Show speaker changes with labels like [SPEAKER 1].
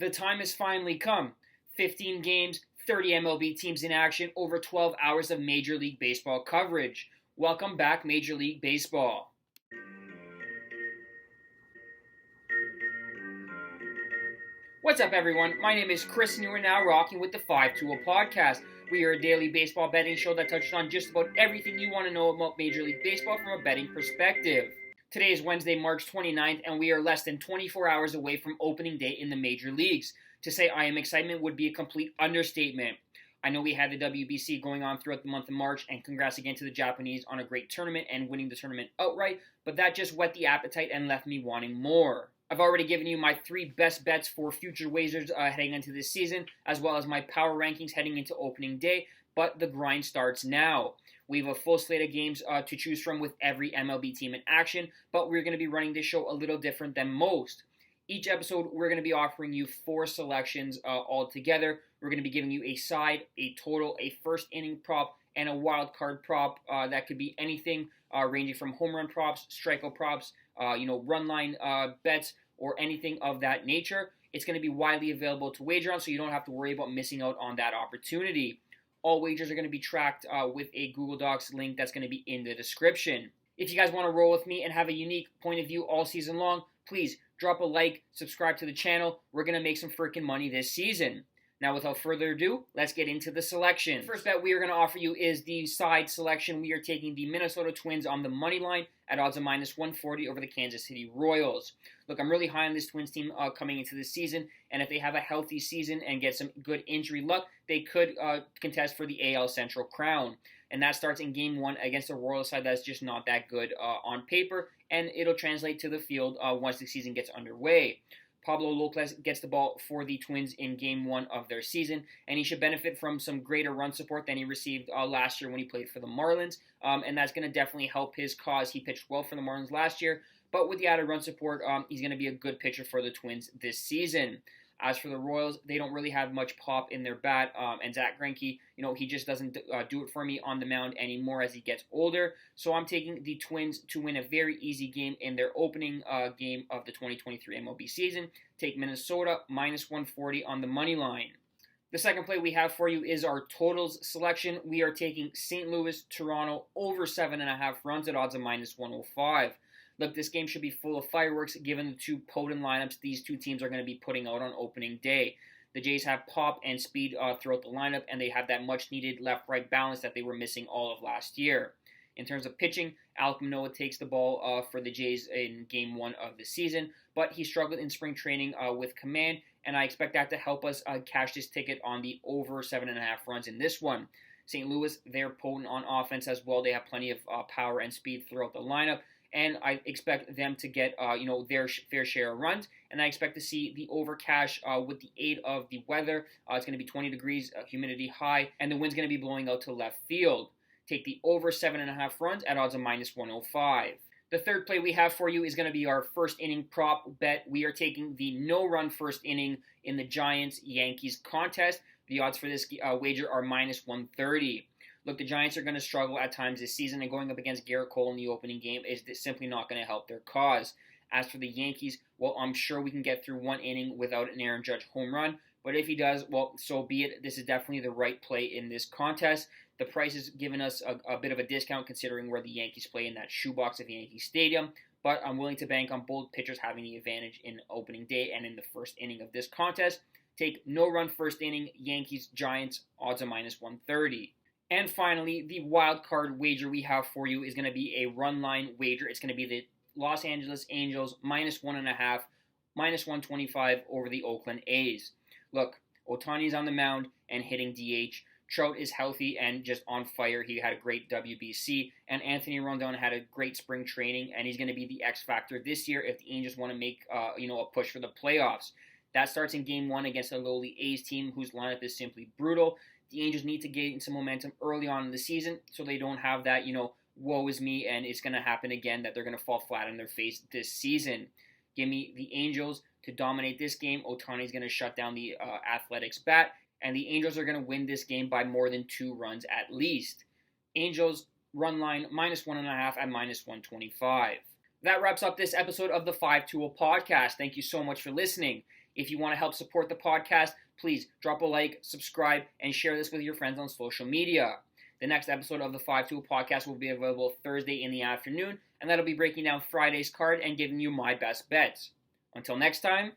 [SPEAKER 1] The time has finally come. 15 games, 30 MLB teams in action, over 12 hours of Major League Baseball coverage. Welcome back, Major League Baseball. What's up, everyone? My name is Chris, and you are now rocking with the 5-2 podcast. We are a daily baseball betting show that touches on just about everything you want to know about Major League Baseball from a betting perspective. Today is Wednesday, March 29th, and we are less than 24 hours away from opening day in the major leagues. To say I am excited would be a complete understatement. I know we had the WBC going on throughout the month of March, and congrats again to the Japanese on a great tournament and winning the tournament outright, but that just whet the appetite and left me wanting more. I've already given you my 3 best bets for future wagers heading into this season, as well as my power rankings heading into opening day, but the grind starts now. We have a full slate of games to choose from with every MLB team in action, but we're going to be running this show a little different than most. Each episode, we're going to be offering you 4 selections all together. We're going to be giving you a side, a total, a first inning prop, and a wild card prop. That could be anything ranging from home run props, strikeout props, run line bets, or anything of that nature. It's going to be widely available to wager on, so you don't have to worry about missing out on that opportunity. All wagers are going to be tracked with a Google Docs link that's going to be in the description. If you guys want to roll with me and have a unique point of view all season long, please drop a like, subscribe to the channel. We're going to make some freaking money this season. Now, without further ado, let's get into the selection. The first bet we are going to offer you is the side selection. We are taking the Minnesota Twins on the money line at odds of minus 140 over the Kansas City Royals. Look, I'm really high on this Twins team coming into this season, and if they have a healthy season and get some good injury luck, they could contest for the AL Central crown. And that starts in Game 1 against a Royals side that's just not that good on paper, and it'll translate to the field once the season gets underway. Pablo Lopez gets the ball for the Twins in Game 1 of their season, and he should benefit from some greater run support than he received last year when he played for the Marlins, and that's going to definitely help his cause. He pitched well for the Marlins last year, but with the added run support, he's going to be a good pitcher for the Twins this season. As for the Royals, they don't really have much pop in their bat, and Zach Greinke, he just doesn't do it for me on the mound anymore as he gets older. So I'm taking the Twins to win a very easy game in their opening game of the 2023 MLB season. Take Minnesota minus 140 on the money line. The second play we have for you is our totals selection. We are taking St. Louis, Toronto over 7.5 runs at odds of minus 105. Look, this game should be full of fireworks given the 2 potent lineups these 2 teams are going to be putting out on opening day. The Jays have pop and speed throughout the lineup, and they have that much-needed left-right balance that they were missing all of last year. In terms of pitching, Alek Manoah takes the ball for the Jays in Game 1 of the season, but he struggled in spring training with command, and I expect that to help us cash this ticket on the over 7.5 runs in this one. St. Louis, they're potent on offense as well. They have plenty of power and speed throughout the lineup, and I expect them to get their fair share of runs, and I expect to see the over cash with the aid of the weather. It's going to be 20 degrees, humidity high, and the wind's going to be blowing out to left field. Take the over 7.5 runs at odds of minus 105. The third play we have for you is going to be our first inning prop bet. We are taking the no-run first inning in the Giants-Yankees contest. The odds for this wager are minus 130. Look, the Giants are going to struggle at times this season, and going up against Garrett Cole in the opening game is simply not going to help their cause. As for the Yankees, well, I'm sure we can get through 1 inning without an Aaron Judge home run, but if he does, well, so be it. This is definitely the right play in this contest. The price is giving us a bit of a discount considering where the Yankees play in that shoebox of Yankee Stadium, but I'm willing to bank on both pitchers having the advantage in opening day and in the first inning of this contest. Take no-run first inning, Yankees-Giants, odds of minus 130. And finally, the wild card wager we have for you is going to be a run line wager. It's going to be the Los Angeles Angels minus 1.5, minus 125 over the Oakland A's. Look, Ohtani's on the mound and hitting DH. Trout is healthy and just on fire. He had a great WBC, and Anthony Rendon had a great spring training, and he's going to be the X factor this year if the Angels want to make a push for the playoffs. That starts in Game 1 against a lowly A's team whose lineup is simply brutal. The Angels need to gain some momentum early on in the season so they don't have that, woe is me, and it's going to happen again that they're going to fall flat on their face this season. Give me the Angels to dominate this game. Ohtani's going to shut down the Athletics bat, and the Angels are going to win this game by more than 2 runs at least. Angels run line minus 1.5 at minus 125. That wraps up this episode of the 5-2 podcast. Thank you so much for listening. If you want to help support the podcast, please drop a like, subscribe, and share this with your friends on social media. The next episode of the 5-2 podcast will be available Thursday in the afternoon, and that'll be breaking down Friday's card and giving you my best bets. Until next time,